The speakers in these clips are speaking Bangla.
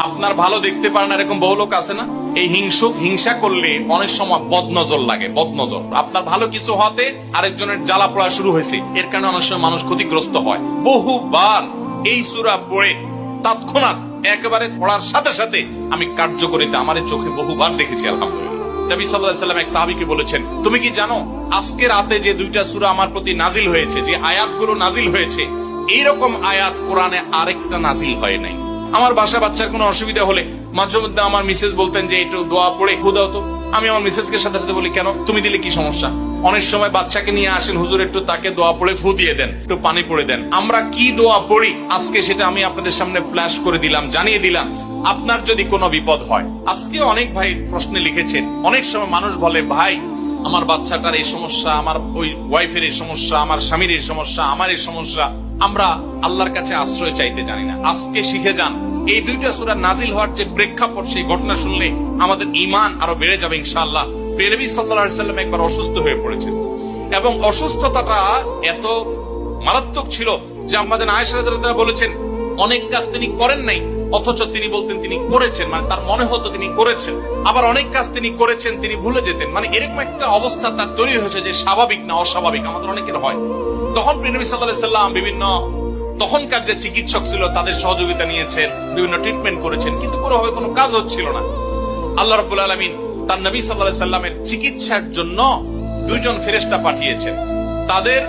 আপনার ভালো দেখতে পারে না এরকম বহু লোক আছে না? এই হিংসা করলে অনেক সময় বদনজর লাগে, বদনজর। আপনার ভালো কিছু হতে আরেকজনের জ্বালা পড়া শুরু হয়েছে, এর কারণে অনেক সময় মানুষ ক্ষতিগ্রস্ত হয়। বহুবার এই সূরা পড়ে তৎক্ষণাৎ একেবারে পড়ার সাথে সাথে আমি কার্যকরিতা আমার চোখে বহুবার দেখেছি। আলহামদুলিল্লাহ। নবী সাল্লাল্লাহু আলাইহি ওয়াসাল্লাম এক সাহাবীকে বলেছেন, তুমি কি জানো আজকে রাতে যে দুইটা সূরা আমার প্রতি নাজিল হয়েছে, যে আয়াতগুলো নাজিল হয়েছে, এইরকম আয়াত কোরআনে আরেকটা নাজিল হয় নাই। আমার বাচ্চার কোনো অসুবিধা হলে মাঝে মধ্যে আমার মিসেস বলতেন যে একটু দোয়া পড়ে খুদাও তো। আমি আমার মিসেসকে সাথে সাথে বলি, কেন, তুমি দিলে কি সমস্যা? অনেক সময় বাচ্চাকে নিয়ে আসেন, হুজুর একটু তাকে দোয়া পড়ে ফু দিয়ে দেন, একটু পানি পড়ে দেন। আমরা কি দোয়া পড়ি আজকে সেটা আমি আপনাদের সামনে ফ্ল্যাশ করে দিলাম, জানিয়ে দিলাম। আপনার যদি কোনো বিপদ হয়, আজকে অনেক ভাই প্রশ্নে লিখেছেন, অনেক সময় মানুষ বলে, ভাই আমার বাচ্চাটার এই সমস্যা, আমার ওই ওয়াইফের এই সমস্যা, আমার স্বামীর এই সমস্যা, আমার এই সমস্যা। আমরা আল্লাহর কাছে আশ্রয় চাইতে জানি না। আজকে শিখে যান, এই দুইটা সূরা নাজিল হওয়ার যে প্রেক্ষাপট, সেই ঘটনা শুনলে আমাদের ঈমান আরো বেড়ে যাবে ইনশাআল্লাহ। নবী সাল্লাল্লাহু আলাইহি ওয়াসাল্লাম একবার অসুস্থ হয়ে পড়েছেন এবং অসুস্থতাটা এত মারাত্মক ছিল যে আম্মাজান আয়েশা রাদিয়াল্লাহু আনহা বলেছেন, অনেক কাজ তিনি করেন নাই অথচ তিনি বলতেন তিনি করেছেন, মানে তার মনে হতো তিনি করেছেন। আবার অনেক কাজ তিনি করেছেন তিনি ভুলে যেতেন, মানে এরকম একটা অবস্থা তার তৈরি হয়েছে যে স্বাভাবিক না অস্বাভাবিক, আমাদের অনেকের হয়। তখন নবী সাল্লাল্লাহু আলাইহি ওয়াসাল্লাম বিভিন্ন তখনকার যে চিকিৎসক ছিল তাদের সহযোগিতা নিয়েছেন, বিভিন্ন ট্রিটমেন্ট করেছেন, কিন্তু কোনোভাবে কোনো কাজ হচ্ছিল না। আল্লাহ রাব্বুল আলামিন তার নবী সাল্লাল্লাহু আলাইহি ওয়াসাল্লামের চিকিৎসার জন্য দুইজন ফেরেশতা পাঠিয়েছেন। তাদের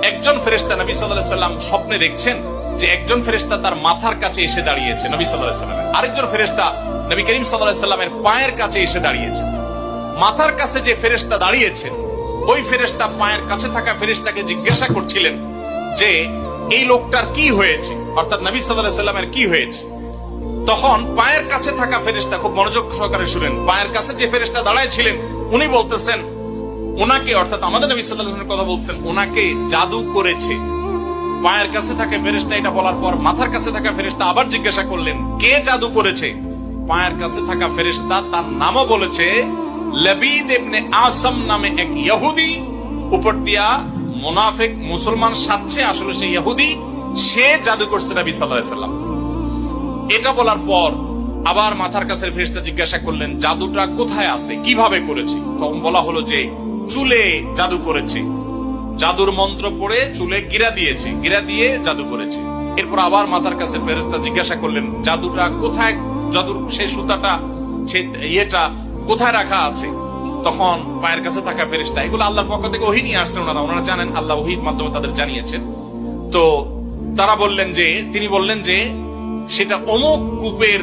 একজন ফেরেশতা নবী সাল্লাল্লাহু আলাইহি ওয়াসাল্লাম স্বপ্নে দেখছেন যে একজন ফেরেশতা তার মাথার কাছে এসে দাঁড়িয়েছে নবী সাল্লাল্লাহু আলাইহি ওয়াসাল্লামের, আরেকজন ফেরেশতা নবী করিম সাল্লাল্লাহু আলাইহি ওয়াসাল্লামের পায়ের কাছে এসে দাঁড়িয়েছে। মাথার কাছে যে ফেরেশতা দাঁড়িয়েছেন, ওই ফেরেশতা পায়ের কাছে থাকা ফেরেশতাকে জিজ্ঞাসা করছিলেন যে এই লোকটার কি হয়েছে, অর্থাৎ নবী সাল্লাল্লাহু আলাইহি ওয়াসাল্লামের কি হয়েছে। তখন পায়ের কাছে থাকা ফেরেশতা খুব মনোযোগ সহকারে শুনেন, পায়ের কাছে যে ফেরেশতা দাঁড়ায় ছিলেন উনি বলতেছেন, ওনাকে, অর্থাৎ আমাদের নবী সাল্লাল্লাহু আলাইহি ওয়াসাল্লামের কথা বলছেন, ওনাকে জাদু করেছে। পায়ের কাছে থাকা ফেরেশতা এটা বলার পর মাথার কাছে থাকা ফেরেশতা আবার জিজ্ঞাসা করলেন, কে জাদু করেছে? পায়ের কাছে থাকা ফেরেশতা তার নামও বলেছে, লবিদ ইবনে আসম নামে এক ইহুদি, উপর দিয়া মুনাফিক মুসলমান সাজছে, আসলে সে ইহুদি, সে জাদু করছে নবী সাল্লাল্লাহু আলাইহি ওয়াসাল্লাম। এটা বলার পর আবার মাথার কাছে ফেরেশতা জিজ্ঞাসা করলেন, জাদুটা কোথায় আছে, কিভাবে করেছে? তখন বলা হলো যে চুলে জাদু করেছে, জাদুর মন্ত্র পড়ে চুলে গিরা দিয়েছে, গিরা দিয়ে জাদু করেছে। এরপর আবার মাথার কাছে ফেরেশতা জিজ্ঞাসা করলেন, জাদুটা কোথায়, জাদুর সেই সুতাটা, সেই ইয়েটা কোথায় রাখা আছে? তখন পায়ের কাছে থাকা ফেরেশতা, এগুলো আল্লাহর পক্ষ থেকে ওহী নিয়ে আসছেন, ওনারা জানেন, আল্লাহ ওহীর মাধ্যমে তাদের জানিয়েছেন। তো তারা বললেন যে, তিনি বললেন যে সেটা অমুক কূপের